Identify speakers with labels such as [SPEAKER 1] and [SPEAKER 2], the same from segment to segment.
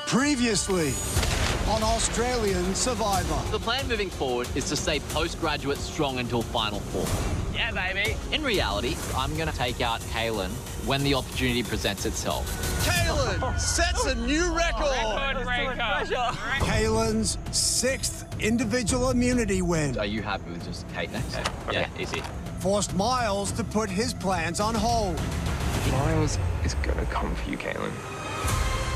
[SPEAKER 1] Previously on Australian Survivor.
[SPEAKER 2] The plan moving forward is to stay postgraduate strong until Final Four.
[SPEAKER 3] Yeah, baby.
[SPEAKER 2] In reality, I'm going to take out Kaylin when the opportunity presents itself.
[SPEAKER 1] Kaylin sets a new record.
[SPEAKER 3] Record breaker.
[SPEAKER 1] Kaylin's 6th individual immunity win
[SPEAKER 2] Are you happy with just Kate next?
[SPEAKER 3] Okay. Yeah, easy.
[SPEAKER 1] forced Miles to put his plans on hold.
[SPEAKER 4] Miles is gonna come for you, Kaylin.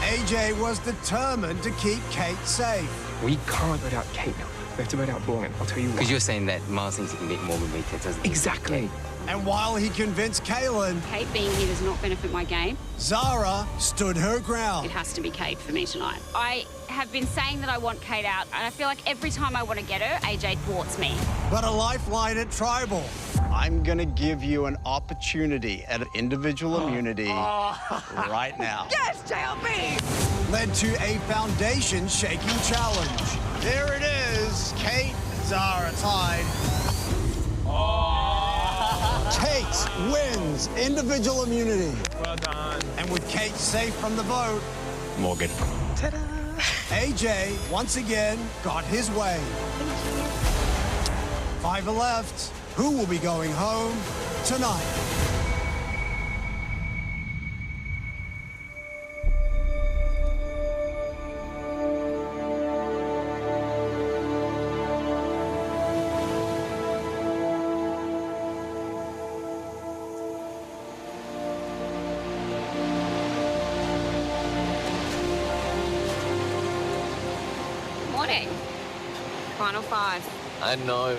[SPEAKER 1] AJ was determined to keep Kate safe.
[SPEAKER 4] We can't vote out Kate now. We have to vote out Brawn. I'll tell you why.
[SPEAKER 5] Because you're saying that Miles needs to commit more than we doesn't he?
[SPEAKER 4] Exactly.
[SPEAKER 1] And while he convinced Kaylin,
[SPEAKER 6] Kate being here does not benefit my game.
[SPEAKER 1] Zara stood her
[SPEAKER 6] It
[SPEAKER 1] ground.
[SPEAKER 6] has to be Kate for me tonight. I have been saying that I want Kate out, and I feel like every time I want to get her, AJ thwarts me.
[SPEAKER 1] But a lifeline at Tribal.
[SPEAKER 7] I'm gonna give you an opportunity at individual immunity right now.
[SPEAKER 3] Yes, JLB!
[SPEAKER 1] Led to a foundation shaking challenge.
[SPEAKER 7] There it is. Kate, Zara tied.
[SPEAKER 1] Kate wins individual immunity.
[SPEAKER 4] Well done.
[SPEAKER 1] And with Kate safe from the vote,
[SPEAKER 4] Morgan.
[SPEAKER 3] Ta-da!
[SPEAKER 1] AJ once again got his way. 5 are left. Who will be going home tonight?
[SPEAKER 6] Morning. Final 5.
[SPEAKER 2] I know.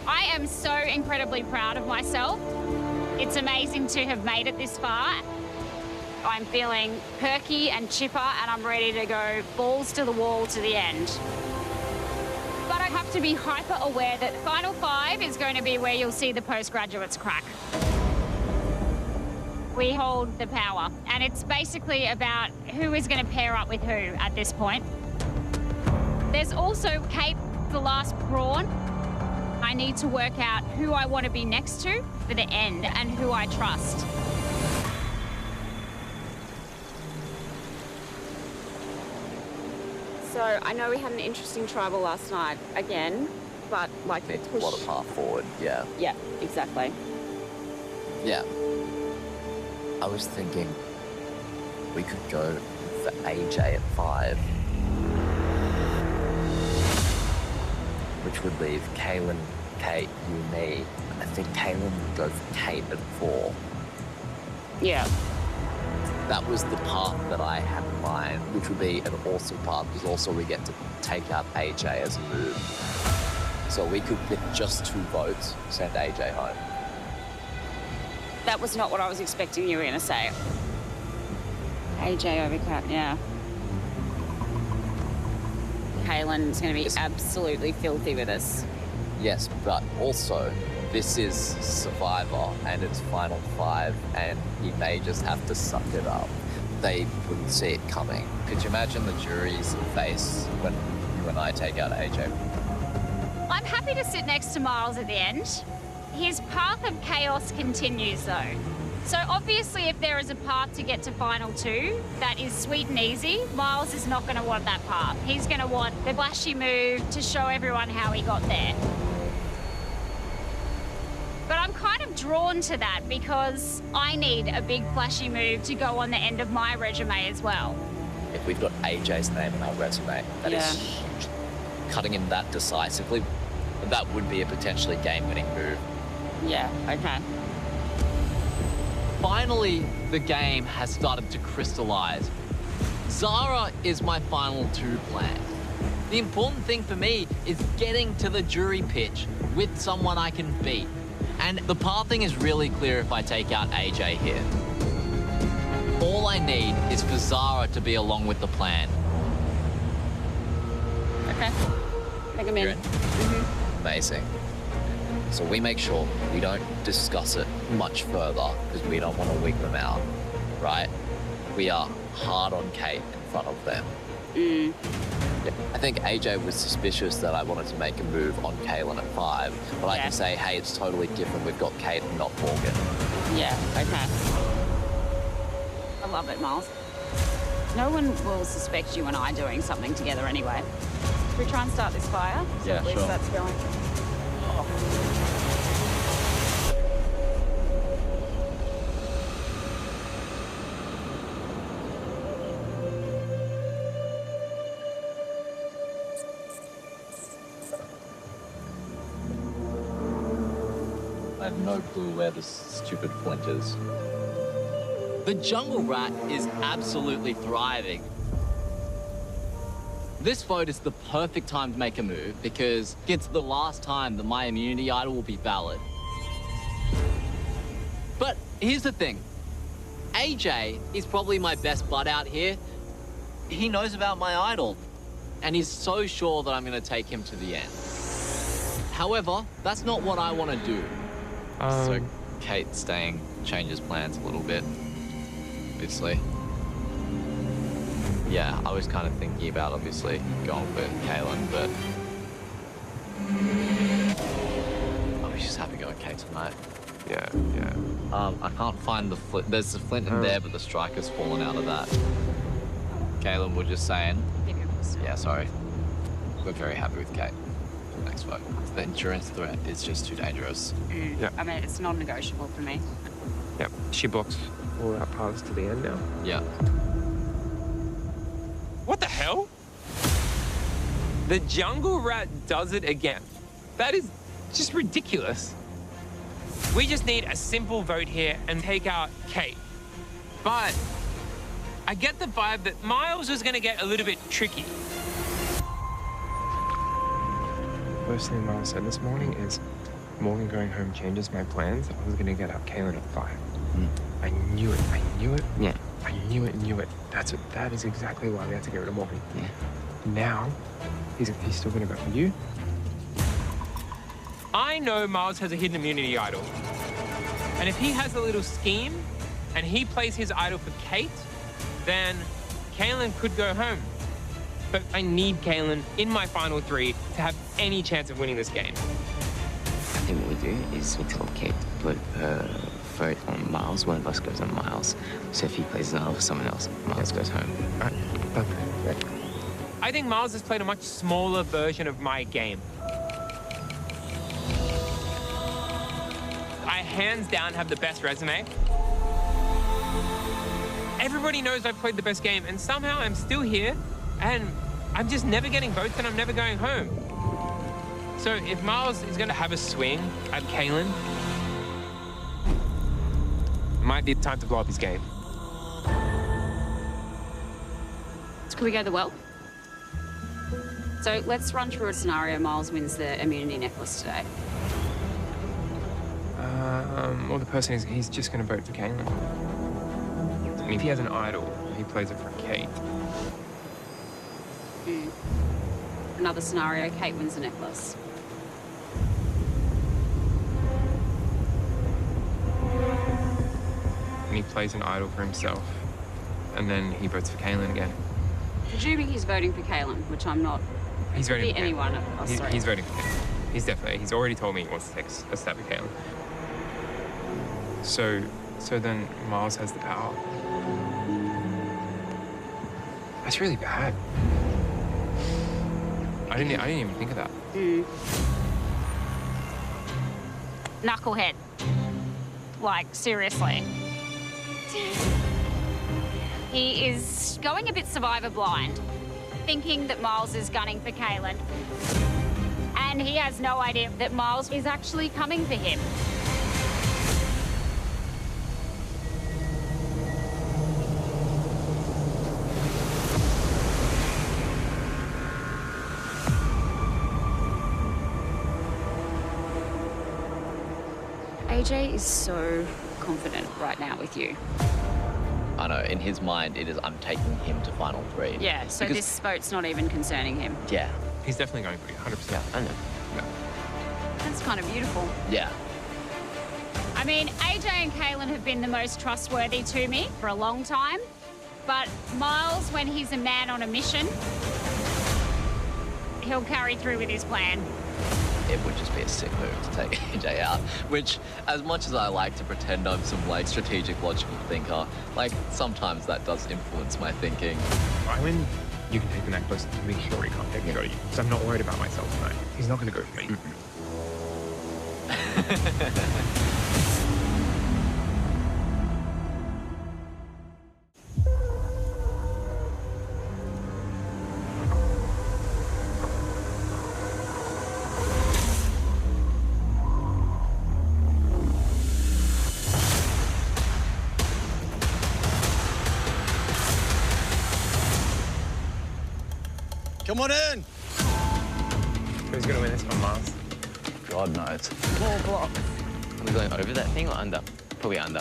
[SPEAKER 6] I am so incredibly proud of myself. It's amazing to have made it this far. I'm feeling perky and chipper, and I'm ready to go balls to the wall to the end. But I have to be hyper aware that Final 5 is going to be where you'll see the postgraduates crack. We hold the power, and it's basically about who is going to pair up with who at this point. There's also Kate, the last Brawn. I need to work out who I want to be next to for the end and who I trust. So I know we had an interesting tribal last night again, but like
[SPEAKER 2] Need to plot a path forward, yeah.
[SPEAKER 6] Yeah, exactly.
[SPEAKER 2] Yeah. I was thinking we could go for AJ at 5. Which would leave Kaylin, Kate, you, me. I think Kaylin would go for Kate at 4.
[SPEAKER 6] Yeah.
[SPEAKER 2] That was the path that I had in mind, which would be an awesome path because also we get to take out AJ as a move. So we could, with just 2 votes, send AJ home.
[SPEAKER 6] That was not what I was expecting you were going to say. AJ over Kat, yeah. Kaylin's going to be absolutely filthy with us.
[SPEAKER 2] Yes, but also, this is Survivor and it's Final 5 and he may just have to suck it up. They wouldn't see it coming. Could you imagine the jury's face when you and I take out AJ?
[SPEAKER 6] I'm happy to sit next to Miles at the end. His path of chaos continues, though. So obviously, if there is a path to get to Final 2 that is sweet and easy, Miles is not going to want that path. He's going to want the flashy move to show everyone how he got there. But I'm kind of drawn to that because I need a big flashy move to go on the end of my resume as well.
[SPEAKER 2] If we've got AJ's name in our resume, that is huge. Cutting him that decisively, that would be a potentially game-winning move.
[SPEAKER 6] Yeah, okay.
[SPEAKER 2] Finally, the game has started to crystallize. Zara is my final 2 plan. The important thing for me is getting to the jury pitch with someone I can beat. And the pathing is really clear if I take out AJ here. All I need is for Zara to be along with the plan.
[SPEAKER 6] Okay. I think I'm
[SPEAKER 2] You're
[SPEAKER 6] in.
[SPEAKER 2] in? Amazing. So we make sure we don't discuss it much further because we don't want to wig them out, right? We are hard on Kate in front of them. Yeah. I think AJ was suspicious that I wanted to make a move on Kaylin at 5, but I can say, hey, it's totally different. We've got Kate and not Morgan.
[SPEAKER 6] Yeah, okay. I love it, Miles. No one will suspect you and I doing something together anyway. Should we try and start this fire?
[SPEAKER 2] Yeah,
[SPEAKER 6] at least
[SPEAKER 2] sure.
[SPEAKER 6] that's going.
[SPEAKER 2] I have no clue where this stupid flint is. The jungle rat is absolutely thriving. This vote is the perfect time to make a move because it's the last time that my immunity idol will be valid. But here's the thing. AJ is probably my best bud out here. He knows about my idol, and he's so sure that I'm going to take him to the end. However, that's not what I want to do. So Kate staying changes plans a little bit, obviously. Yeah, I was kind of thinking about, obviously, going for Kaylin, but I was just happy going Kate tonight.
[SPEAKER 4] Yeah.
[SPEAKER 2] I can't find the flint. There's the flint in there, but the striker's fallen out of that. Kaylin, we're just saying. Yeah, sorry. We're very happy with Kate. Next vote. The endurance threat is just too dangerous.
[SPEAKER 4] Yeah.
[SPEAKER 6] I mean, it's non-negotiable for me.
[SPEAKER 4] Yep. She blocks all our paths to the end now.
[SPEAKER 2] Yeah.
[SPEAKER 8] What the hell? The jungle rat does it again. That is just ridiculous. We just need a simple vote here and take out Kate. But I get the vibe that Miles was going to get a little bit tricky.
[SPEAKER 4] First thing Miles said this morning is, Morgan going home changes my plans. I was gonna get out Kaylin at 5. I knew it.
[SPEAKER 5] Yeah.
[SPEAKER 4] I knew it. That is exactly why we had to get rid of Morgan.
[SPEAKER 5] Yeah.
[SPEAKER 4] Now, he's still gonna go for you.
[SPEAKER 8] I know Miles has a hidden immunity idol. And if he has a little scheme and he plays his idol for Kate, then Kaylin could go home. But I need Kaylin in my final 3 to have any chance of winning this game.
[SPEAKER 5] I think what we do is we tell Kate to put her vote on Miles. One of us goes on Miles. So if he plays another for someone else, Miles goes home.
[SPEAKER 4] All right, done. Right.
[SPEAKER 8] I think Miles has played a much smaller version of my game. I hands down have the best resume. Everybody knows I've played the best game, and somehow I'm still here, and I'm just never getting votes and I'm never going home. So if Miles is going to have a swing at Kaylin, it might be time to blow up his game.
[SPEAKER 6] Could we go to the well? So let's run through a scenario. Miles wins the immunity necklace today.
[SPEAKER 4] Well, the person is, he's just gonna vote for Kaylin. And if he has an idol, he plays it for Kate.
[SPEAKER 6] Another scenario, Kate wins the necklace.
[SPEAKER 4] And he plays an idol for himself. And then he votes for Kaylin again.
[SPEAKER 6] Presuming he's voting for Kaylin, which I'm not.
[SPEAKER 4] He's voting
[SPEAKER 6] Be
[SPEAKER 4] for Kaylin.
[SPEAKER 6] anyone of us three.
[SPEAKER 4] He's voting for Kaylin. He's already told me he wants to take a stab at Kaylin. So then Miles has the power. That's really bad. I didn't even think of that.
[SPEAKER 6] Knucklehead. Like, seriously. He is going a bit survivor blind, thinking that Miles is gunning for Kaylin. And he has no idea that Miles is actually coming for him. AJ is so confident right now with you.
[SPEAKER 2] I know, in his mind, it is I'm taking him to final 3.
[SPEAKER 6] Yeah, so
[SPEAKER 2] Because-
[SPEAKER 6] this vote's not even concerning him.
[SPEAKER 2] Yeah.
[SPEAKER 4] He's definitely going for you, 100%.
[SPEAKER 2] Yeah, I know.
[SPEAKER 6] That's kind of beautiful.
[SPEAKER 2] Yeah.
[SPEAKER 6] I mean, AJ and Kaylin have been the most trustworthy to me for a long time. But Miles, when he's a man on a mission, he'll carry through with his plan.
[SPEAKER 2] it would just be a sick move to take AJ out. Which, as much as I like to pretend I'm some like strategic, logical thinker, like sometimes that does influence my thinking.
[SPEAKER 4] I win. You can take the necklace. Make sure he can't take a go to you. Because I'm not worried about myself tonight. He's not going to go for me.
[SPEAKER 7] Come on in.
[SPEAKER 4] Who's going to win this one, Miles?
[SPEAKER 5] God knows. 4 blocks. Are we going over that thing or under? Probably under.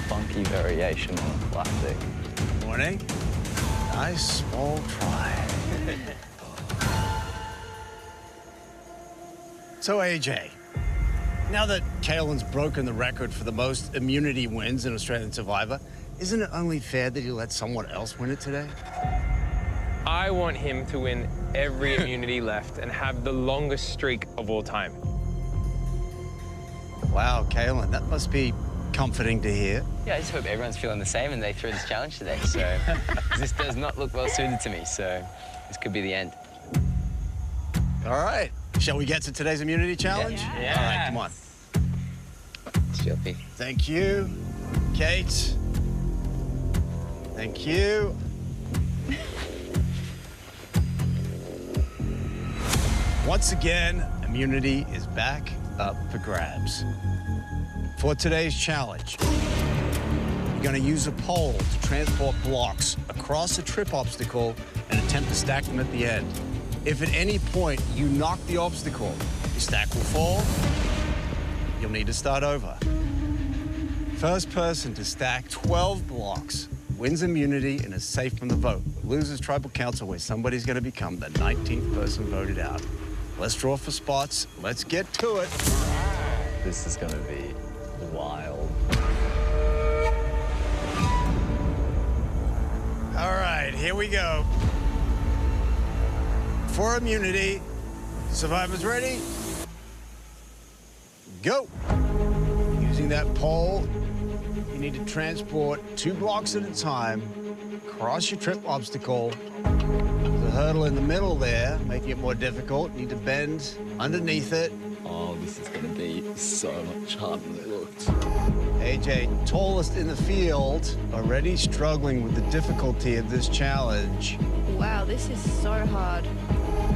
[SPEAKER 9] Funky variation on a classic.
[SPEAKER 7] Morning. Nice small try. So, AJ, now that Kaelin's broken the record for the most immunity wins in Australian Survivor, isn't it only fair that he let someone else win it today?
[SPEAKER 8] I want him to win every immunity left and have the longest streak of all time.
[SPEAKER 7] Wow, Kaelin, that must be comforting to hear.
[SPEAKER 5] Yeah, I just hope everyone's feeling the same and they throw this challenge today. So this does not look well suited to me, so this could be the end.
[SPEAKER 7] All right. Shall we get to today's immunity challenge?
[SPEAKER 8] Yeah.
[SPEAKER 7] All right, come on.
[SPEAKER 5] Shelby.
[SPEAKER 7] Thank you, Kate. Thank you. Once again, immunity is back up for grabs. For today's challenge, you're going to use a pole to transport blocks across a trip obstacle and attempt to stack them at the end. If at any point you knock the obstacle, your stack will fall. You'll need to start over. First person to stack 12 blocks wins immunity and is safe from the vote. Losers tribal council where somebody's going to become the 19th person voted out. Let's draw for spots. Let's get to it.
[SPEAKER 9] This is going to be wild.
[SPEAKER 7] All right, here we go. For immunity, survivors ready? Go. Using that pole, you need to transport 2 blocks at a time, cross your trip obstacle. There's a hurdle in the middle there, making it more difficult. You need to bend underneath it.
[SPEAKER 2] Oh, this is gonna be so much harder than it looked.
[SPEAKER 7] AJ, tallest in the field, already struggling with the difficulty of this challenge.
[SPEAKER 10] Wow, this is so hard.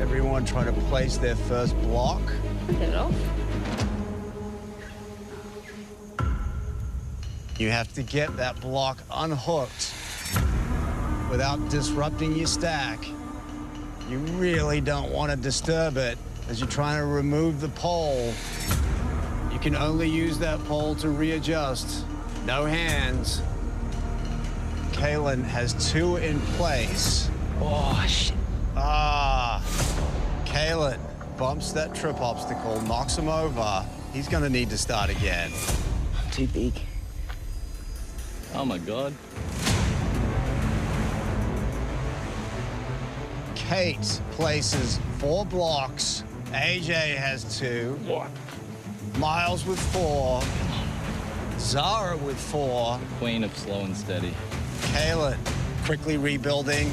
[SPEAKER 7] Everyone trying to place their first block.
[SPEAKER 10] Get it off.
[SPEAKER 7] You have to get that block unhooked without disrupting your stack. You really don't want to disturb it as you're trying to remove the pole. You can only use that pole to readjust. No hands. Kaelin has 2 in place.
[SPEAKER 5] Oh, shit.
[SPEAKER 7] Kaelin bumps that trip obstacle, knocks him over. He's gonna need to start again.
[SPEAKER 5] Too big.
[SPEAKER 2] Oh my God.
[SPEAKER 7] Kate places 4 blocks. AJ has 2.
[SPEAKER 8] What?
[SPEAKER 7] Miles with 4. Zara with 4.
[SPEAKER 2] Queen of slow and steady.
[SPEAKER 7] Kaelin quickly rebuilding.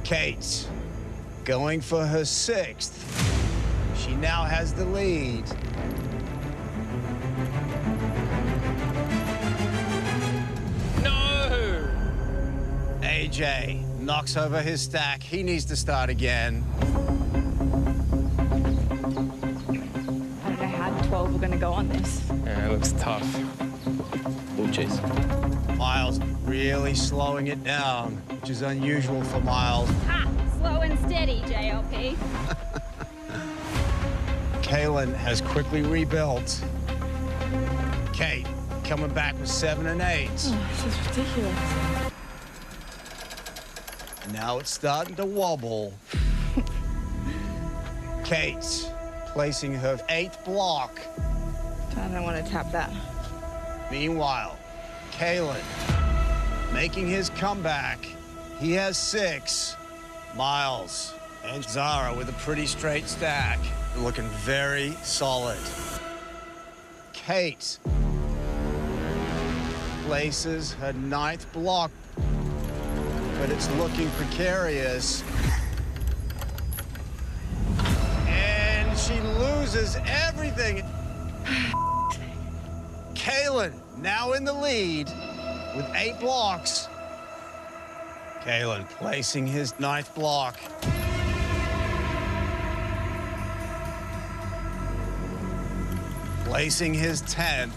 [SPEAKER 7] Kate going for her 6th. She now has the lead.
[SPEAKER 8] No!
[SPEAKER 7] AJ knocks over his stack. He needs to start again.
[SPEAKER 10] I don't know how 12 are going to go on this.
[SPEAKER 8] Yeah, it looks tough.
[SPEAKER 2] Oh, jeez.
[SPEAKER 7] Miles really slowing it down, which is unusual for Miles.
[SPEAKER 6] Ha! Slow and steady, JLP.
[SPEAKER 7] Kaelin has quickly rebuilt. Kate coming back with 7 and 8.
[SPEAKER 10] Oh, this is ridiculous.
[SPEAKER 7] Now it's starting to wobble. Kate placing her 8th block.
[SPEAKER 10] I don't want to tap that.
[SPEAKER 7] Meanwhile, Kaelin making his comeback. He has 6. Miles and Zara with a pretty straight stack. Looking very solid. Kate places her 9th block, but it's looking precarious. And she loses everything. Kaylin now in the lead with 8 blocks. Kaylin placing his 9th block. Placing his 10th,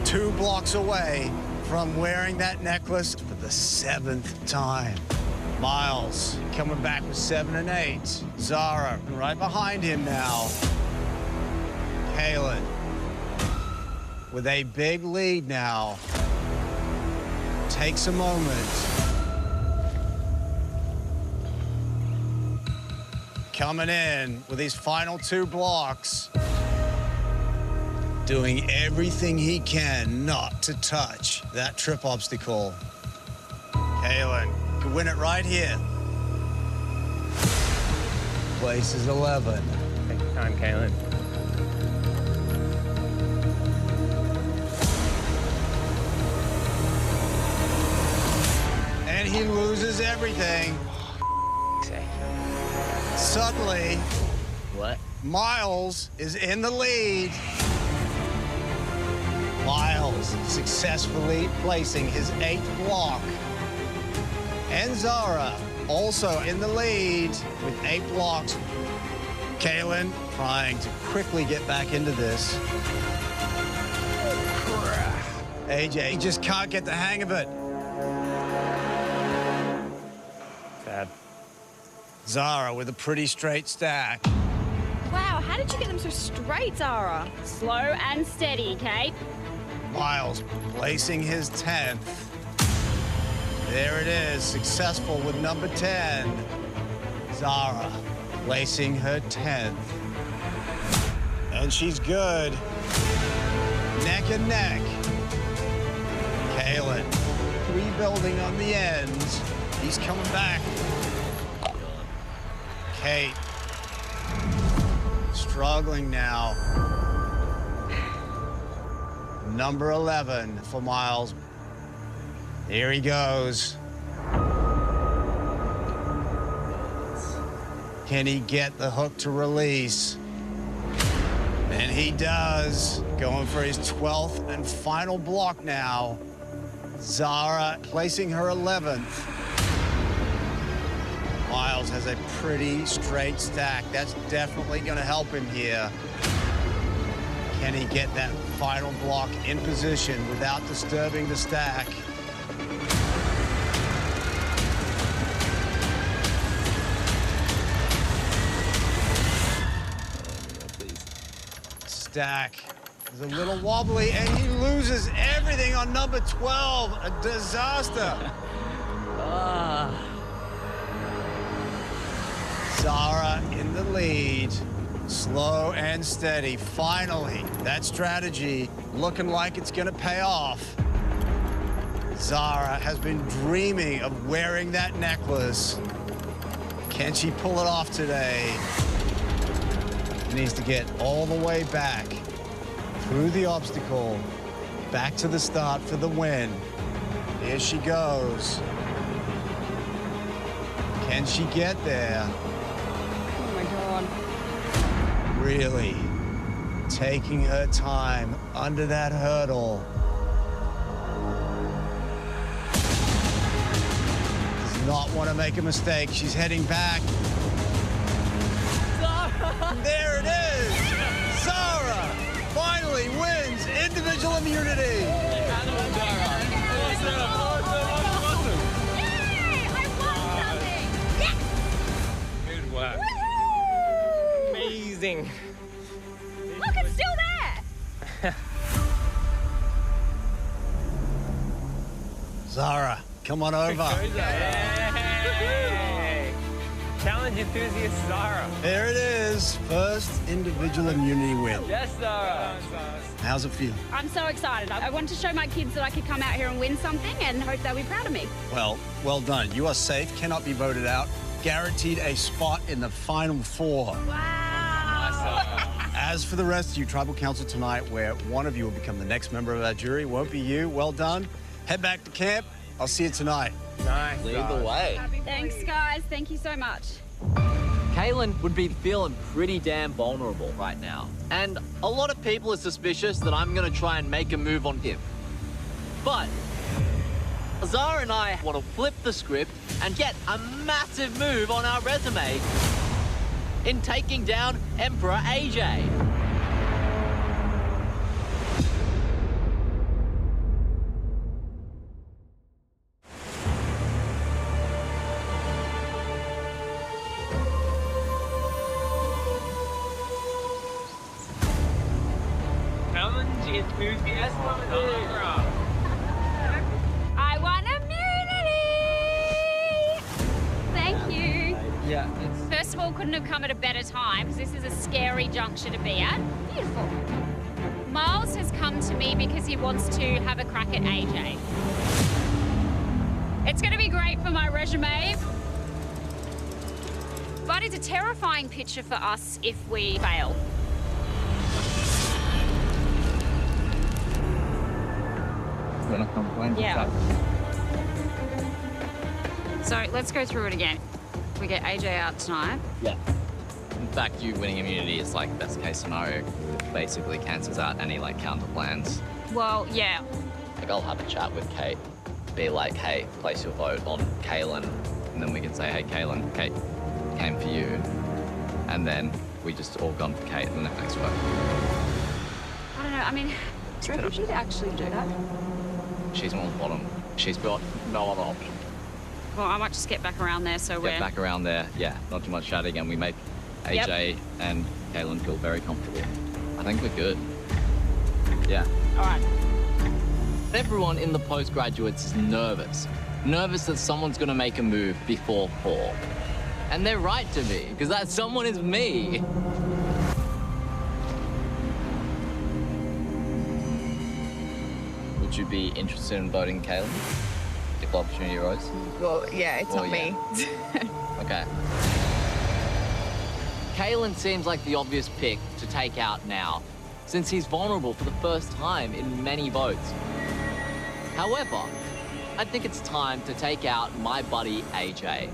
[SPEAKER 7] 2 blocks away from wearing that necklace for the 7th time. Miles coming back with 7 and 8. Zara right behind him now. Kaylin with a big lead now. Takes a moment. Coming in with his final 2 blocks. Doing everything he can not to touch that trip obstacle. Kaylin could win it right here. Place is 11.
[SPEAKER 4] Take your time, Kaylin.
[SPEAKER 7] And he loses everything. Suddenly,
[SPEAKER 5] What?
[SPEAKER 7] Miles is in the lead. Miles successfully placing his 8th block. And Zara also in the lead with 8 blocks. Kaylin trying to quickly get back into this. AJ just can't get the hang of it.
[SPEAKER 4] Sad.
[SPEAKER 7] Zara with a pretty straight stack.
[SPEAKER 10] Wow, how did you get them so straight, Zara?
[SPEAKER 6] Slow and steady, Kate.
[SPEAKER 7] Miles placing his 10th. There it is, successful with number 10. Zara placing her 10th. And she's good. Neck and neck. Kaylin rebuilding on the end. He's coming back. Kate struggling now. Number 11 for Miles. Here he goes. Can he get the hook to release? And he does. Going for his 12th and final block now. Zara placing her 11th. Miles has a pretty straight stack. That's definitely going to help him here. Can he get that final block in position without disturbing the stack? Stack is a little wobbly, and he loses everything on number 12. A disaster. Zara in the lead. Slow and steady. Finally, that strategy looking like it's going to pay off. Zara has been dreaming of wearing that necklace. Can she pull it off today? Needs to get all the way back through the obstacle, back to the start for the win. Here she goes. Can she get there?
[SPEAKER 10] Oh my God.
[SPEAKER 7] Really taking her time under that hurdle. Does not want to make a mistake. She's heading back. There it is! Zara finally wins individual immunity.
[SPEAKER 6] Yay! I won something! Yes!
[SPEAKER 8] Good work.
[SPEAKER 6] Woohoo!
[SPEAKER 8] Amazing.
[SPEAKER 6] Look, it's still there!
[SPEAKER 7] Zara, come on over.
[SPEAKER 8] Yay! Challenge enthusiast Zara.
[SPEAKER 7] There it is. First individual immunity win.
[SPEAKER 8] Yes, Zara.
[SPEAKER 7] How's it feel?
[SPEAKER 6] I'm so excited. I want to show my kids that I could come out here and win something and hope they'll be proud of me.
[SPEAKER 7] Well done. You are safe, cannot be voted out. Guaranteed a spot in the final four.
[SPEAKER 6] Wow.
[SPEAKER 7] As for the rest of you, Tribal Council tonight, where one of you will become the next member of our jury, won't be you. Well done. Head back to camp. I'll see you tonight.
[SPEAKER 3] Nice.
[SPEAKER 2] Lead the way.
[SPEAKER 6] Thanks, guys. Thank you so much.
[SPEAKER 2] Kaylin would be feeling pretty damn vulnerable right now. And a lot of people are suspicious that I'm gonna try and make a move on him. But Zara and I want to flip the script and get a massive move on our resume in taking down Emperor AJ.
[SPEAKER 8] Challenge enthusiasm.
[SPEAKER 6] I want immunity! Thank you.
[SPEAKER 3] Yeah.
[SPEAKER 6] First of all, couldn't have come at a better time because this is a scary juncture to be at. Beautiful. Miles has come to me because he wants to have a crack at AJ. It's going to be great for my resume, but it's a terrifying picture for us if we fail.
[SPEAKER 5] We're not complaining.
[SPEAKER 6] Yeah. So let's go through it again. We get AJ out tonight.
[SPEAKER 2] Yeah. In fact, you winning immunity is like best case scenario. It basically cancels out any like counter plans.
[SPEAKER 6] Well, yeah.
[SPEAKER 2] Like I'll have a chat with Kate, be like, hey, place your vote on Kaylin. And then we can say, hey, Kaylin, Kate came for you. And then we just all gone for Kate in the next vote.
[SPEAKER 6] I don't know. I mean, do you reckon she'd actually do that?
[SPEAKER 2] She's on the bottom. She's got no other option.
[SPEAKER 6] Well, I might just get back around there so we're...
[SPEAKER 2] Get back around there. Yeah, not too much chatting, and we make AJ and Kaylin feel very comfortable. I think we're good. Yeah.
[SPEAKER 6] All right.
[SPEAKER 2] Everyone in the postgraduates is nervous. Nervous that someone's gonna make a move before 4. And they're right to be, because that someone is me. Would you be interested in voting Kaylin if the opportunity arose?
[SPEAKER 10] Well, yeah, it's not me.
[SPEAKER 2] Okay. Kaylin seems like the obvious pick to take out now, since he's vulnerable for the first time in many votes. However, I think it's time to take out my buddy AJ.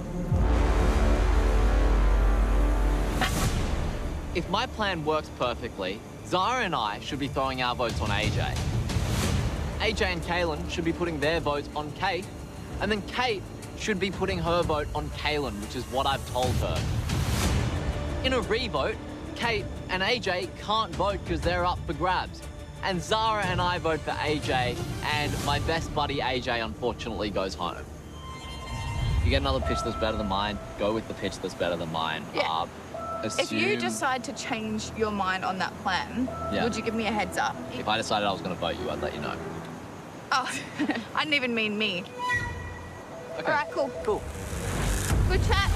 [SPEAKER 2] If my plan works perfectly, Zara and I should be throwing our votes on AJ. AJ and Kaylin should be putting their votes on Kate, and then Kate should be putting her vote on Kaylin, which is what I've told her. In a re-vote, Kate and AJ can't vote because they're up for grabs. And Zara and I vote for AJ, and my best buddy AJ unfortunately goes home. You get another pitch that's better than mine, go with the pitch that's better than mine.
[SPEAKER 10] Yeah. If you decide to change your mind on that plan, would you give me a heads up?
[SPEAKER 2] If I decided I was going to vote you, I'd let you know.
[SPEAKER 10] Oh, I didn't even mean me.
[SPEAKER 2] Okay.
[SPEAKER 10] All right, cool.
[SPEAKER 2] Cool.
[SPEAKER 10] Good chat.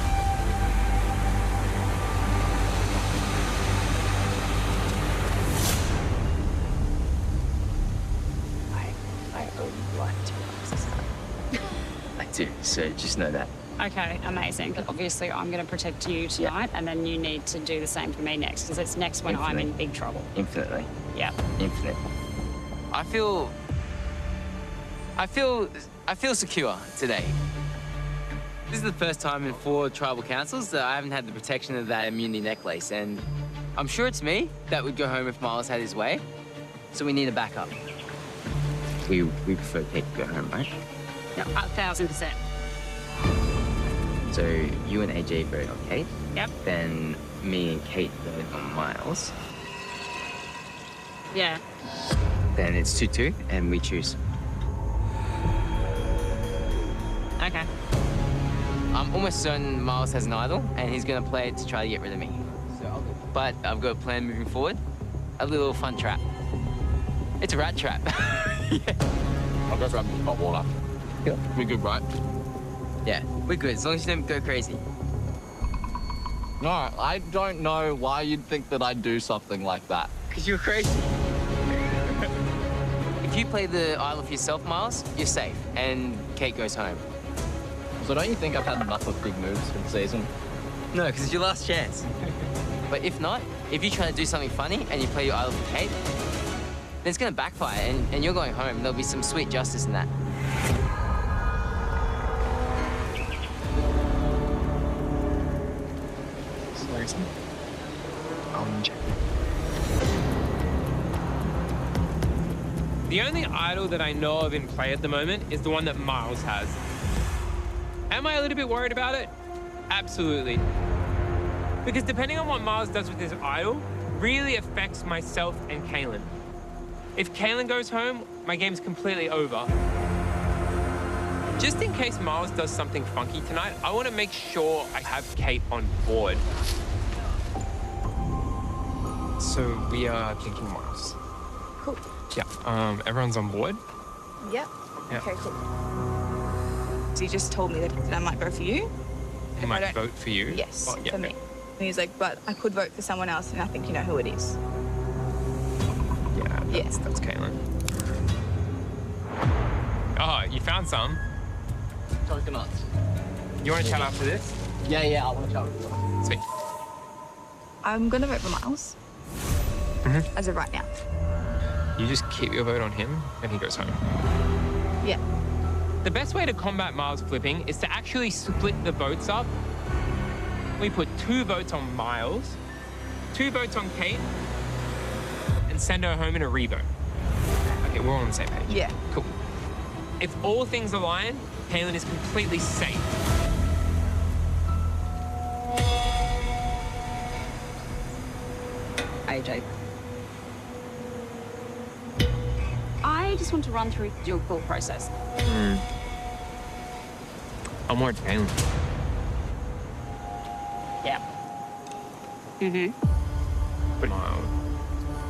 [SPEAKER 5] I owe you one, to be honest. I do, so just know that.
[SPEAKER 6] Okay, amazing. Obviously, I'm going to protect you tonight, and then you need to do the same for me next, because it's next when I'm in big trouble.
[SPEAKER 5] Infinitely.
[SPEAKER 6] Yeah.
[SPEAKER 5] Infinite.
[SPEAKER 8] I feel secure today. This is the first time in 4 tribal councils that I haven't had the protection of that immunity necklace, and I'm sure it's me that would go home if Miles had his way. So we need a backup.
[SPEAKER 5] We prefer Kate to go home, right?
[SPEAKER 6] Yeah, 1,000%.
[SPEAKER 5] So you and AJ vote on Kate.
[SPEAKER 6] Yep.
[SPEAKER 5] Then me and Kate vote on Miles.
[SPEAKER 6] Yeah.
[SPEAKER 5] Then it's 2-2, and we choose.
[SPEAKER 6] Okay.
[SPEAKER 8] I'm almost certain Miles has an idol, and he's going to play it to try to get rid of me. But I've got a plan moving forward. A little fun trap. It's a rat trap.
[SPEAKER 2] I'll go grab some hot water.
[SPEAKER 5] Yeah.
[SPEAKER 2] We're good, right?
[SPEAKER 8] Yeah, we're good, as long as you don't go crazy.
[SPEAKER 2] No, I don't know why you'd think that I'd do something like that.
[SPEAKER 8] Because you're crazy.
[SPEAKER 5] If you play the idol for yourself, Miles, you're safe, and Kate goes home.
[SPEAKER 3] So don't you think I've had enough of big moves for the season?
[SPEAKER 5] No, because it's your last chance. But if not, if you try to do something funny and you play your idol for Kate, then it's going to backfire, and you're going home. There'll be some sweet justice in that.
[SPEAKER 4] Seriously? I'll check.
[SPEAKER 8] The only idol that I know of in play at the moment is the one that Miles has. Am I a little bit worried about it? Absolutely. Because depending on what Miles does with his idol, really affects myself and Kaylin. If Kaylin goes home, my game's completely over. Just in case Miles does something funky tonight, I want to make sure I have Kate on board.
[SPEAKER 4] So we are thinking Miles.
[SPEAKER 10] Cool.
[SPEAKER 4] Yeah. Everyone's on board?
[SPEAKER 10] Yep.
[SPEAKER 4] Yeah.
[SPEAKER 10] Okay, cool. So he just told me that I might vote for you.
[SPEAKER 4] He might vote for you?
[SPEAKER 10] Yes,
[SPEAKER 4] Oh, yeah,
[SPEAKER 10] for me. And he's like, but I could vote for someone else, and I think you know who it is.
[SPEAKER 4] Yeah, that's Kaylin. Oh, you found some?
[SPEAKER 3] Coconuts.
[SPEAKER 4] You want to chat after this?
[SPEAKER 3] Yeah, I want to chat with you.
[SPEAKER 4] Sweet.
[SPEAKER 10] I'm going to vote for Miles. As of right now.
[SPEAKER 4] You just keep your vote on him, and he goes home.
[SPEAKER 10] Yeah.
[SPEAKER 8] The best way to combat Miles flipping is to actually split the votes up. We put 2 votes on Miles, 2 votes on Kate, and send her home in a revote.
[SPEAKER 4] Okay, we're all on the same page.
[SPEAKER 10] Yeah.
[SPEAKER 4] Cool.
[SPEAKER 8] If all things align, Kaylin is completely safe.
[SPEAKER 6] AJ. I just want to run through your thought process.
[SPEAKER 4] I'm more Kaylin.
[SPEAKER 6] Yeah.
[SPEAKER 4] But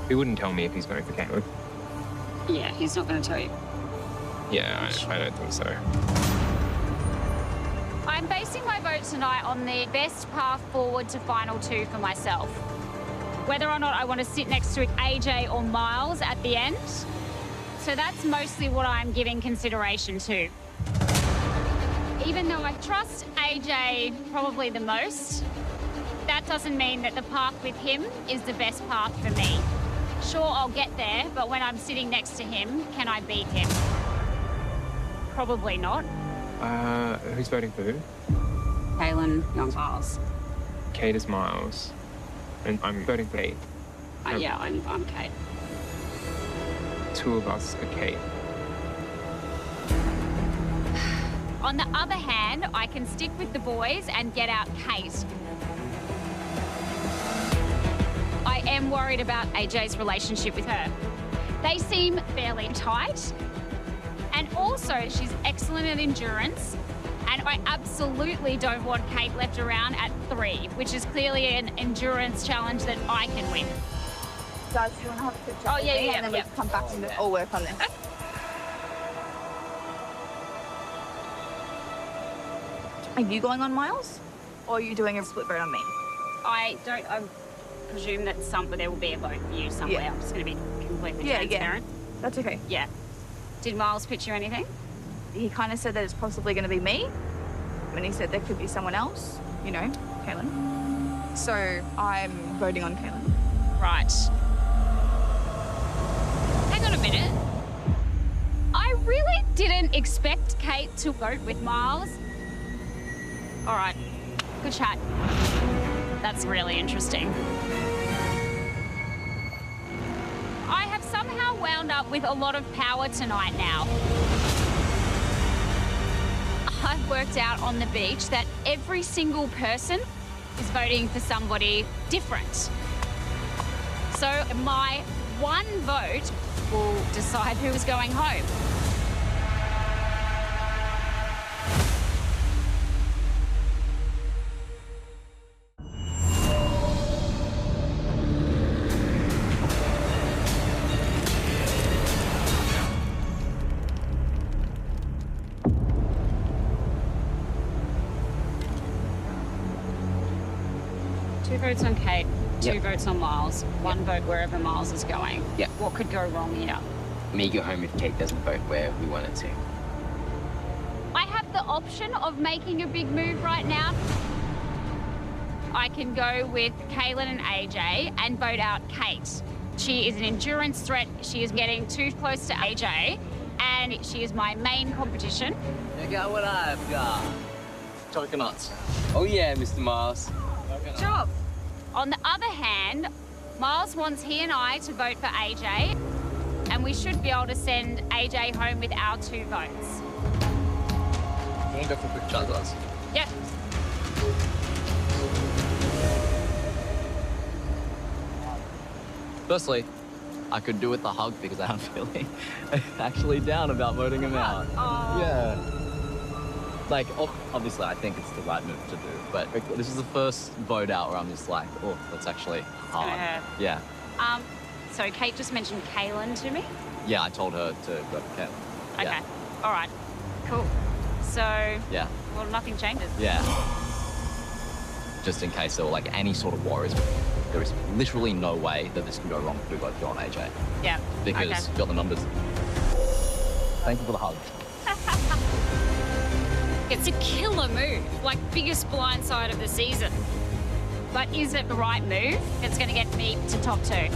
[SPEAKER 4] he wouldn't tell me if he's voting for Kaylin.
[SPEAKER 6] Yeah, he's not going to tell you.
[SPEAKER 4] Yeah, I don't think so.
[SPEAKER 6] I'm basing my vote tonight on the best path forward to final 2 for myself. Whether or not I want to sit next to AJ or Miles at the end. So that's mostly what I'm giving consideration to. Even though I trust AJ probably the most, that doesn't mean that the path with him is the best path for me. Sure, I'll get there, but when I'm sitting next to him, can I beat him? Probably not.
[SPEAKER 4] Who's voting for who?
[SPEAKER 6] Kaylin, young Miles.
[SPEAKER 4] Kate is Miles. And I'm voting for Kate.
[SPEAKER 6] Yeah, I'm Kate.
[SPEAKER 4] 2 of us are Kate.
[SPEAKER 6] On the other hand, I can stick with the boys and get out Kate. I am worried about AJ's relationship with her. They seem fairly tight. And also, she's excellent at endurance. And I absolutely don't want Kate left around at 3, which is clearly an endurance challenge that I can win.
[SPEAKER 10] Guys, do you want to have a quick chat?
[SPEAKER 6] Oh, yeah,
[SPEAKER 10] with me,
[SPEAKER 6] yeah,
[SPEAKER 10] and then
[SPEAKER 6] yeah.
[SPEAKER 10] we can come back and all work on this. Are you going on Miles? Or are you doing a split vote on me?
[SPEAKER 6] I presume that there will be a vote for you somewhere.
[SPEAKER 10] Yeah.
[SPEAKER 6] I'm just going to be completely
[SPEAKER 10] Yeah.
[SPEAKER 6] transparent.
[SPEAKER 10] That's okay.
[SPEAKER 6] Yeah. Did Miles pitch you anything?
[SPEAKER 10] He kind of said that it's possibly going to be me. And he said there could be someone else, you know, Kaylin. So I'm voting on Kaylin.
[SPEAKER 6] Right. Hang on a minute. I really didn't expect Kate to vote with Miles. All right. Good chat. That's really interesting. I have somehow wound up with a lot of power tonight now. I've worked out on the beach that every single person is voting for somebody different. So my one vote will decide who is going home. Two votes on Kate, two votes on Miles, one vote wherever Miles is going.
[SPEAKER 5] Yep.
[SPEAKER 6] What could go wrong here?
[SPEAKER 5] me go home if Kate doesn't vote where we want it to.
[SPEAKER 6] I have the option of making a big move right now. I can go with Kaylin and AJ and vote out Kate. She is an endurance threat. She is getting too close to AJ, and she is my main competition.
[SPEAKER 5] Check out what I've got. Coconuts. Oh yeah, Mr. Miles.
[SPEAKER 6] Sure. On the other hand, Miles wants he and I to vote for AJ, and we should be able to send AJ home with our 2 votes.
[SPEAKER 3] You want to go for quick juggles?
[SPEAKER 6] Yep.
[SPEAKER 3] Firstly, I could do with the hug because I'm feeling actually down about voting him out.
[SPEAKER 6] Oh.
[SPEAKER 3] Yeah. Like, obviously, I think it's the right move to do, but this is the first vote out where I'm just like, oh, that's actually hard.
[SPEAKER 6] gonna hurt.
[SPEAKER 3] Yeah.
[SPEAKER 6] So Kate just mentioned Kaylin to me.
[SPEAKER 3] Yeah, I told her to go for Ken.
[SPEAKER 6] Okay.
[SPEAKER 3] Yeah.
[SPEAKER 6] All right. Cool. So.
[SPEAKER 3] Yeah.
[SPEAKER 6] Well, nothing changes.
[SPEAKER 3] Yeah. Just in case there were like any sort of worries, there is literally no way that this can go wrong if we both go on AJ.
[SPEAKER 6] Yeah.
[SPEAKER 3] Because
[SPEAKER 6] okay.
[SPEAKER 3] you've got the numbers. Thank you for the hug.
[SPEAKER 6] It's a killer move, like biggest blindside of the season. But is it the right move that's going to get me to top 2?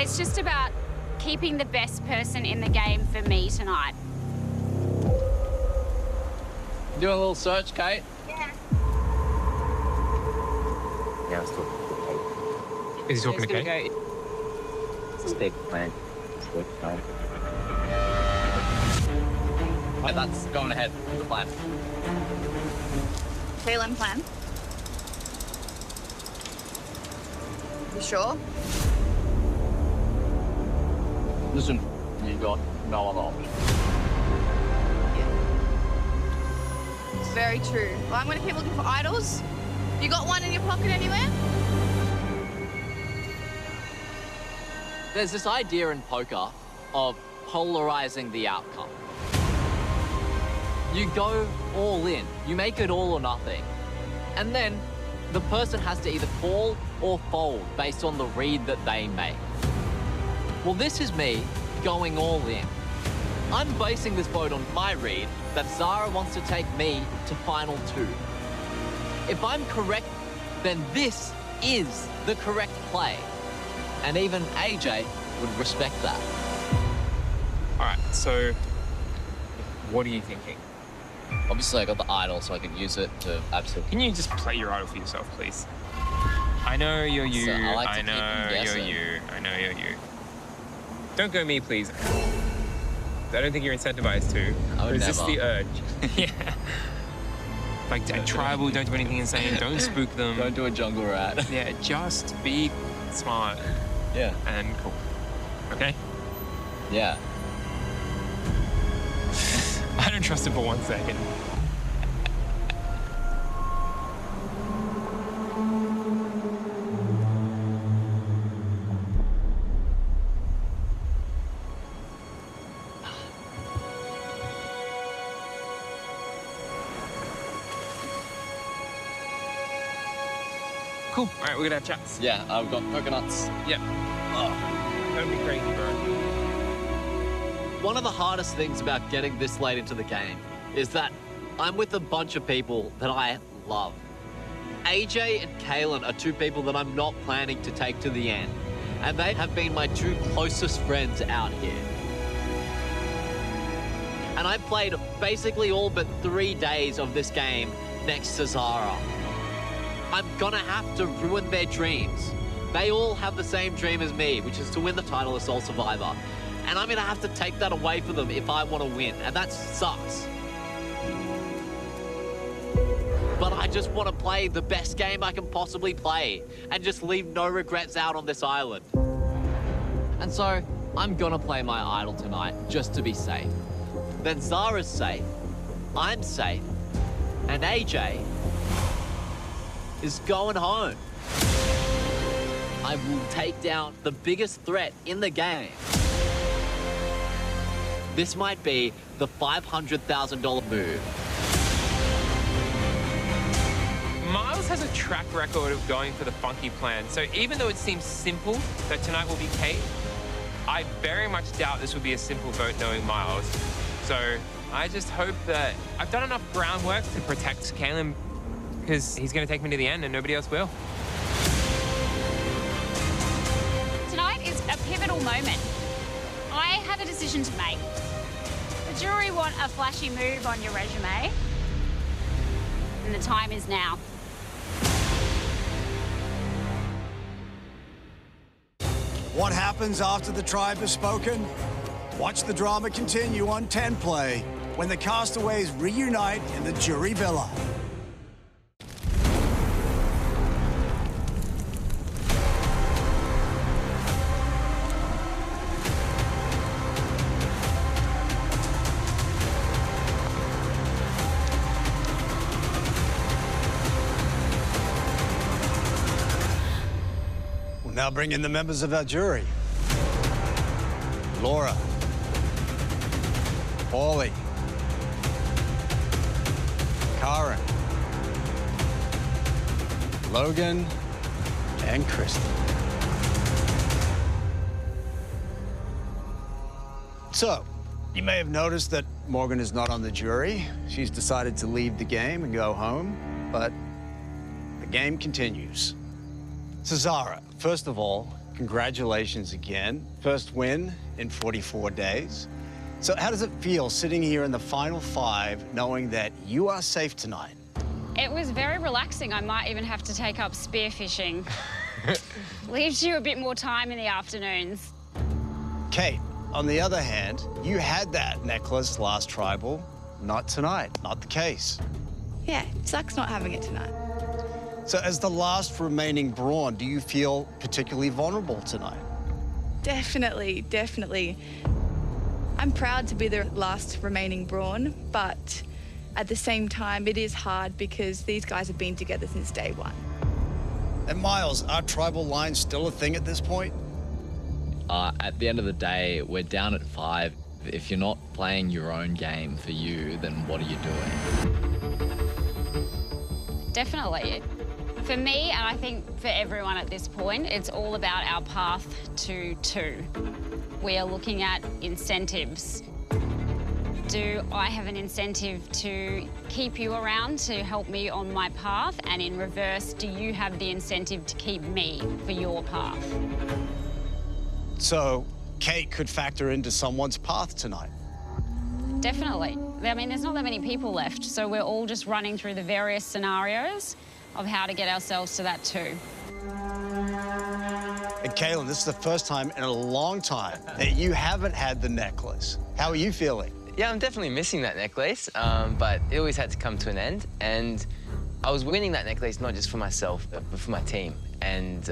[SPEAKER 6] It's just about keeping the best person in the game for me tonight.
[SPEAKER 3] Doing a little search, Kate?
[SPEAKER 6] Yeah.
[SPEAKER 5] Yeah, let's talk to Kate.
[SPEAKER 3] Is he talking to Kate?
[SPEAKER 5] It's a state plan. It's good, right?
[SPEAKER 3] Yeah, that's going ahead with the plan.
[SPEAKER 10] Kaylin plan. You sure?
[SPEAKER 3] Listen, you got no other option.
[SPEAKER 10] It's very true. Well, I'm going to keep looking for idols. You got one in your pocket anywhere?
[SPEAKER 2] There's this idea in poker of polarizing the outcome. You go all in, you make it all or nothing. And then the person has to either call or fold based on the read that they make. Well, this is me going all in. I'm basing this vote on my read that Zara wants to take me to final 2. If I'm correct, then this is the correct play. And even AJ would respect that.
[SPEAKER 4] All right, so what are you thinking?
[SPEAKER 3] Obviously, I got the idol, so I can use it to absolutely.
[SPEAKER 4] Can you just play your idol for yourself, please? I know you're you.
[SPEAKER 3] So I like to
[SPEAKER 4] I
[SPEAKER 3] keep them
[SPEAKER 4] know you're
[SPEAKER 3] guessing.
[SPEAKER 4] you. I know you're you. Don't go me, please. I don't think you're incentivized to.
[SPEAKER 3] I would
[SPEAKER 4] Resist
[SPEAKER 3] never.
[SPEAKER 4] the urge. Yeah. Like tribal, don't do anything insane. Don't spook them.
[SPEAKER 3] Don't do a jungle rat.
[SPEAKER 4] Yeah, just be smart
[SPEAKER 3] Yeah.
[SPEAKER 4] and cool. Okay?
[SPEAKER 3] Yeah.
[SPEAKER 4] I don't trust him for 1 second. Cool. All right, we're gonna have chats.
[SPEAKER 3] Yeah, I've got coconuts.
[SPEAKER 4] Yep. Oh, don't be crazy, bro.
[SPEAKER 2] One of the hardest things about getting this late into the game is that I'm with a bunch of people that I love. AJ and Kaylin are 2 people that I'm not planning to take to the end, and they have been my 2 closest friends out here. And I played basically all but 3 days of this game next to Zara. I'm gonna have to ruin their dreams. They all have the same dream as me, which is to win the title of Sole Survivor. And I'm gonna have to take that away from them if I want to win, and that sucks. But I just want to play the best game I can possibly play and just leave no regrets out on this island. And so I'm gonna play my idol tonight just to be safe. Then Zara's safe, I'm safe, and AJ is going home. I will take down the biggest threat in the game. This might be the $500,000 move.
[SPEAKER 8] Miles has a track record of going for the funky plan, so even though it seems simple that tonight will be Kate, I very much doubt this would be a simple vote knowing Miles. So I just hope that I've done enough groundwork to protect Kalen because he's going to take me to the end and nobody else will.
[SPEAKER 6] Tonight is a pivotal moment. I have a decision to make. The jury want a flashy move on your resume, and the time is now.
[SPEAKER 1] What happens after the tribe has spoken? Watch the drama continue on 10 Play when the castaways reunite in the jury villa. We'll now bring in the members of our jury. Laura. Paulie. Karen. Logan. And Kristen. So, you may have noticed that Morgan is not on the jury. She's decided to leave the game and go home, but the game continues. So Zara, first of all, congratulations again. First win in 44 days. So how does it feel sitting here in the final 5 knowing that you are safe tonight?
[SPEAKER 6] It was very relaxing. I might even have to take up spearfishing. Leaves you a bit more time in the afternoons.
[SPEAKER 7] Kate, on the other hand, you had that necklace last tribal. Not tonight, not the case.
[SPEAKER 10] Yeah, sucks not having it tonight.
[SPEAKER 7] So as the last remaining Brawn, do you feel particularly vulnerable tonight?
[SPEAKER 10] Definitely, definitely. I'm proud to be the last remaining Brawn, but at the same time, it is hard because these guys have been together since day one.
[SPEAKER 7] And Miles, are tribal lines still a thing at this point?
[SPEAKER 3] At the end of the day, we're down at 5. If you're not playing your own game for you, then what are you doing?
[SPEAKER 6] Definitely. For me, and I think for everyone at this point, it's all about our path to 2. We are looking at incentives. Do I have an incentive to keep you around to help me on my path? And in reverse, do you have the incentive to keep me for your path?
[SPEAKER 7] So Kate could factor into someone's path tonight.
[SPEAKER 6] Definitely. I mean, there's not that many people left, so we're all just running through the various scenarios of how to get ourselves to that 2.
[SPEAKER 7] And Kaylin, this is the first time in a long time that you haven't had the necklace. How are you feeling?
[SPEAKER 5] Yeah, I'm definitely missing that necklace, but it always had to come to an end. And I was winning that necklace not just for myself, but for my team. And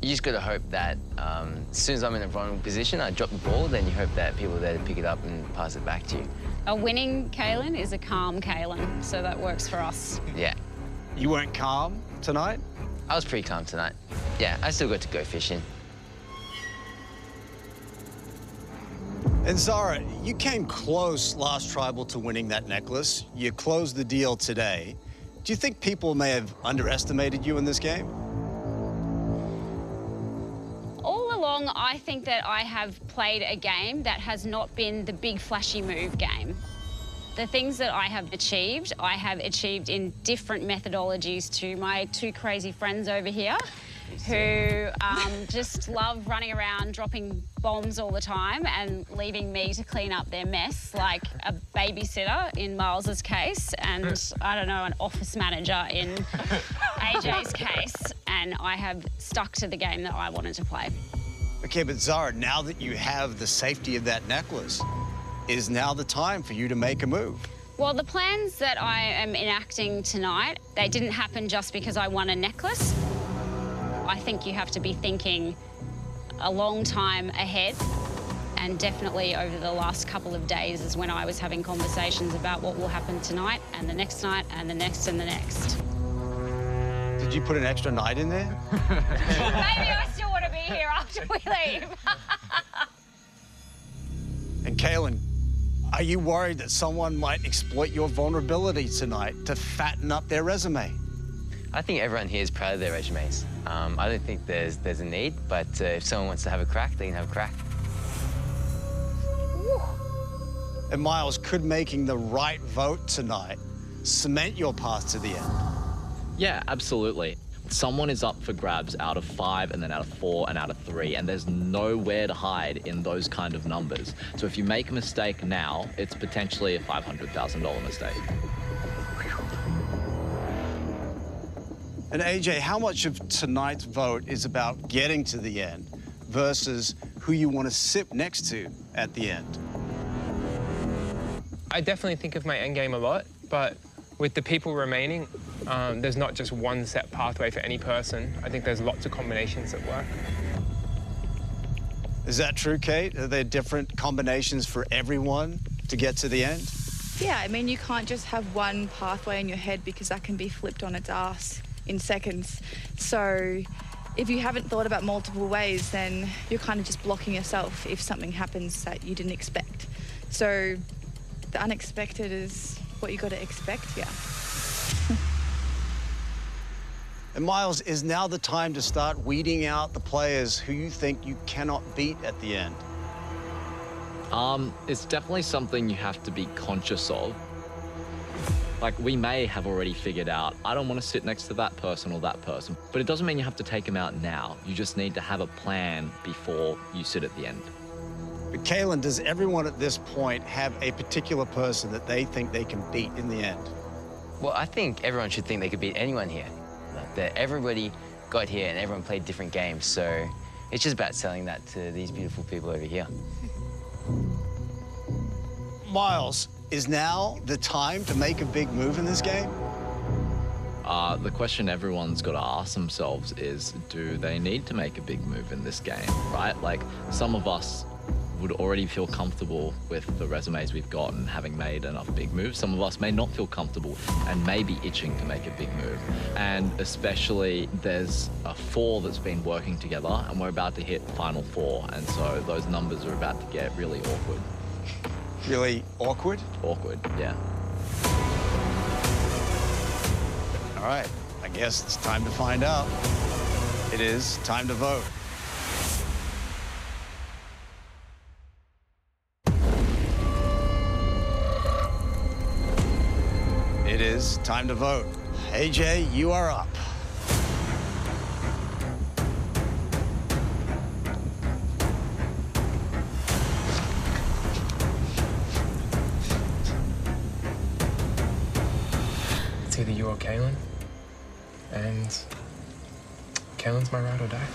[SPEAKER 5] you just got to hope that as soon as I'm in a vulnerable position, I drop the ball, then you hope that people are there to pick it up and pass it back to you.
[SPEAKER 6] A winning Kaylin is a calm Kaylin, so that works for us.
[SPEAKER 5] Yeah.
[SPEAKER 7] You weren't calm tonight?
[SPEAKER 5] I was pretty calm tonight. Yeah, I still got to go fishing.
[SPEAKER 7] And Zara, you came close last tribal to winning that necklace. You closed the deal today. Do you think people may have underestimated you in this game?
[SPEAKER 6] All along, I think that I have played a game that has not been the big flashy move game. The things that I have achieved in different methodologies to my 2 crazy friends over here who just love running around dropping bombs all the time and leaving me to clean up their mess like a babysitter in Miles's case and, I don't know, an office manager in AJ's case. And I have stuck to the game that I wanted to play.
[SPEAKER 7] Okay, but Zara, now that you have the safety of that necklace, is now the time for you to make a move?
[SPEAKER 6] Well, the plans that I am enacting tonight, they didn't happen just because I won a necklace. I think you have to be thinking a long time ahead, and definitely over the last couple of days is when I was having conversations about what will happen tonight and the next night and the next and the next.
[SPEAKER 7] Did you put an extra night in there?
[SPEAKER 6] Maybe I still want to be here after we leave.
[SPEAKER 7] And Kaylin, are you worried that someone might exploit your vulnerability tonight to fatten up their resume?
[SPEAKER 5] I think everyone here is proud of their resumes. I don't think there's a need, but if someone wants to have a crack, they can have a crack.
[SPEAKER 7] And Miles, could making the right vote tonight cement your path to the end?
[SPEAKER 3] Yeah, absolutely. Someone is up for grabs out of 5 and then out of 4 and out of 3, and there's nowhere to hide in those kind of numbers. So if you make a mistake now, it's potentially a $500,000 mistake.
[SPEAKER 7] And AJ, how much of tonight's vote is about getting to the end versus who you want to sit next to at the end?
[SPEAKER 8] I definitely think of my end game a lot, but with the people remaining, there's not just one set pathway for any person. I think there's lots of combinations that work.
[SPEAKER 7] Is that true, Kate? Are there different combinations for everyone to get to the end?
[SPEAKER 10] Yeah, I mean, you can't just have one pathway in your head because that can be flipped on its ass in seconds. So if you haven't thought about multiple ways, then you're kind of just blocking yourself if something happens that you didn't expect. So the unexpected is what you got to expect, yeah.
[SPEAKER 7] And Miles, is now the time to start weeding out the players who you think you cannot beat at the end?
[SPEAKER 3] It's definitely something you have to be conscious of. Like, we may have already figured out, I don't want to sit next to that person or that person, but it doesn't mean you have to take them out now. You just need to have a plan before you sit at the end.
[SPEAKER 7] But Kaylin, does everyone at this point have a particular person that they think they can beat in the end?
[SPEAKER 5] Well, I think everyone should think they could beat anyone here. That everybody got here and everyone played different games, so it's just about selling that to these beautiful people over here.
[SPEAKER 7] Miles, is now the time to make a big move in this game?
[SPEAKER 3] The question everyone's got to ask themselves is, do they need to make a big move in this game, right? Like, some of us would already feel comfortable with the resumes we've got and having made enough big moves. Some of us may not feel comfortable and may be itching to make a big move. And especially there's a 4 that's been working together and we're about to hit final 4. And so those numbers are about to get really awkward.
[SPEAKER 7] Really awkward?
[SPEAKER 3] Awkward, yeah.
[SPEAKER 7] All right, I guess it's time to find out. It is time to vote. It is time to vote. AJ, you are up.
[SPEAKER 4] It's either you or Kaylin, and Kaylin's my ride or die.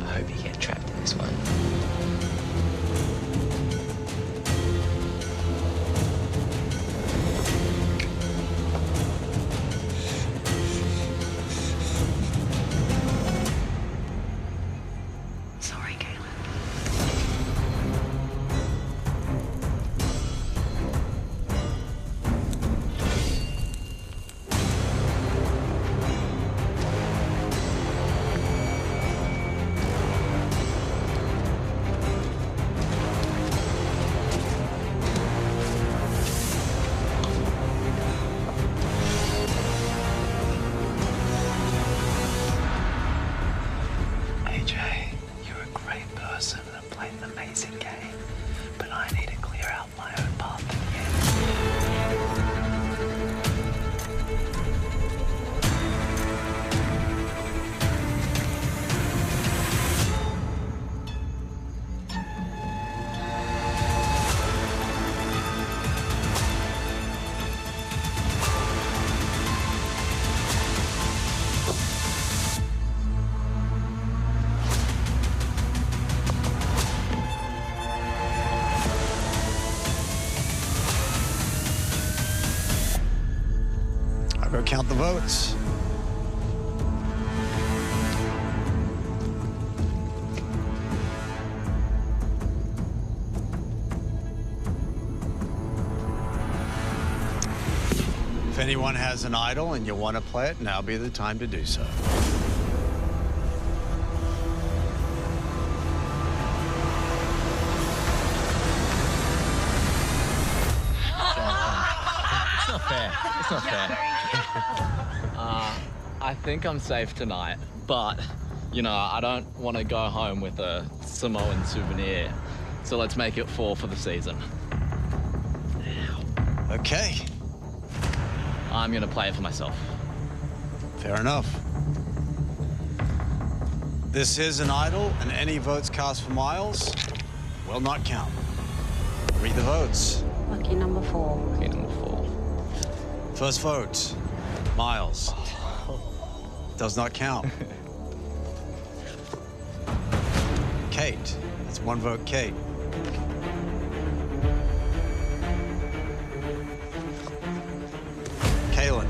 [SPEAKER 5] I hope you get trapped in this one.
[SPEAKER 6] Sorry, Caleb.
[SPEAKER 11] AJ, you're a great person and played an amazing game, but I need to clear out my own path again.
[SPEAKER 7] I'll go count the votes. If anyone has an idol and you want to play it, now be the time to do so.
[SPEAKER 3] That's not fair. I think I'm safe tonight, but, you know, I don't want to go home with a Samoan souvenir. So let's make it 4 for the season.
[SPEAKER 1] Okay,
[SPEAKER 3] I'm going to play it for myself.
[SPEAKER 1] fair enough. This is an idol, and any votes cast for Miles will not count. Read the votes.
[SPEAKER 6] Lucky number 4.
[SPEAKER 3] Okay, number 4.
[SPEAKER 1] First vote, Miles. Does not count. Kate. That's 1 vote, Kate. Kaylin.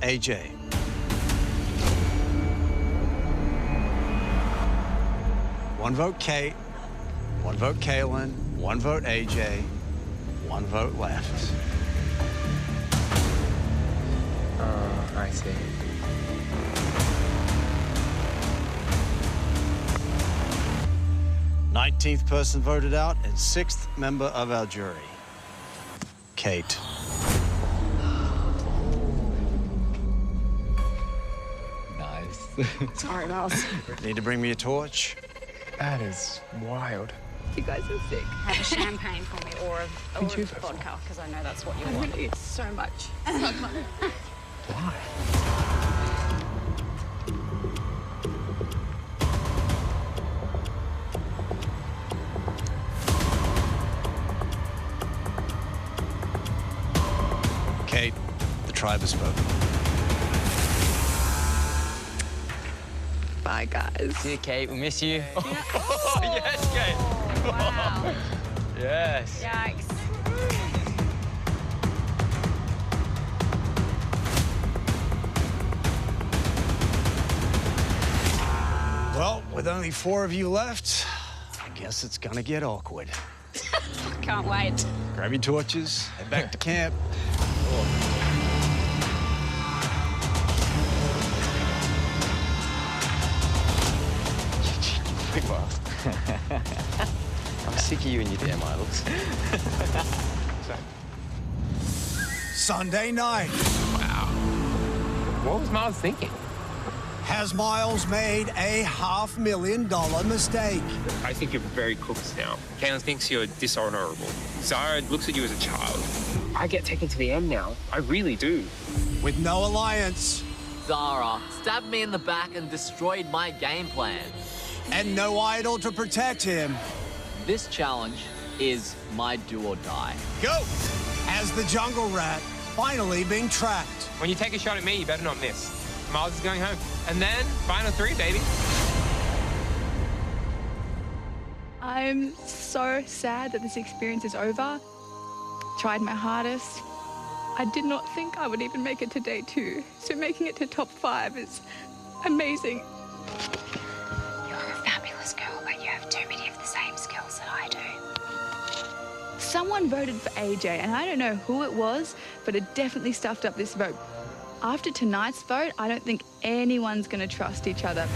[SPEAKER 1] AJ. One vote, Kate. 1 vote, Kaylin. 1 vote, AJ. 1 vote left.
[SPEAKER 4] I see.
[SPEAKER 1] Nineteenth person voted out and 6th member of our jury. Kate.
[SPEAKER 3] Nice.
[SPEAKER 6] Sorry, Miles.
[SPEAKER 1] Need to bring me a torch?
[SPEAKER 4] That is wild.
[SPEAKER 10] You guys are sick.
[SPEAKER 6] Have a champagne for me or a
[SPEAKER 4] you go for?
[SPEAKER 6] vodka, because I know that's what you
[SPEAKER 10] I
[SPEAKER 6] want.
[SPEAKER 10] really eat so much.
[SPEAKER 4] Why?
[SPEAKER 1] Kate, the tribe has spoken.
[SPEAKER 10] Bye, guys.
[SPEAKER 5] See you, Kate. We miss you.
[SPEAKER 3] Oh, yes, Kate.
[SPEAKER 6] Wow.
[SPEAKER 3] Yes.
[SPEAKER 6] Yikes.
[SPEAKER 1] Well, with only 4 of you left, I guess it's gonna get awkward.
[SPEAKER 6] Can't wait.
[SPEAKER 1] Grab your torches, head back to camp.
[SPEAKER 5] I'm sick of you and your damn idols.
[SPEAKER 1] Sunday night.
[SPEAKER 8] What was Miles thinking?
[SPEAKER 1] Has Miles made a $500,000 mistake?
[SPEAKER 8] I think you're very cooked now. Kaylin thinks you're dishonorable. Zara looks at you as a child. I get taken to the end now. I really do.
[SPEAKER 1] With no alliance
[SPEAKER 2] Zara stabbed me in the back and destroyed my game plan.
[SPEAKER 1] and no idol to protect him,
[SPEAKER 2] This challenge is my do or die.
[SPEAKER 1] go! As the jungle rat finally being trapped.
[SPEAKER 8] When you take a shot at me, you better not miss. Miles is going home. And then, final 3, baby.
[SPEAKER 10] I'm so sad that this experience is over. Tried my hardest. I did not think I would even make it to day 2. So making it to top 5 is amazing.
[SPEAKER 6] You're a fabulous girl, but you have too many of the same skills that I do.
[SPEAKER 10] Someone voted for AJ, and I don't know who it was, but it definitely stuffed up this vote. After tonight's vote, I don't think anyone's going to trust each other.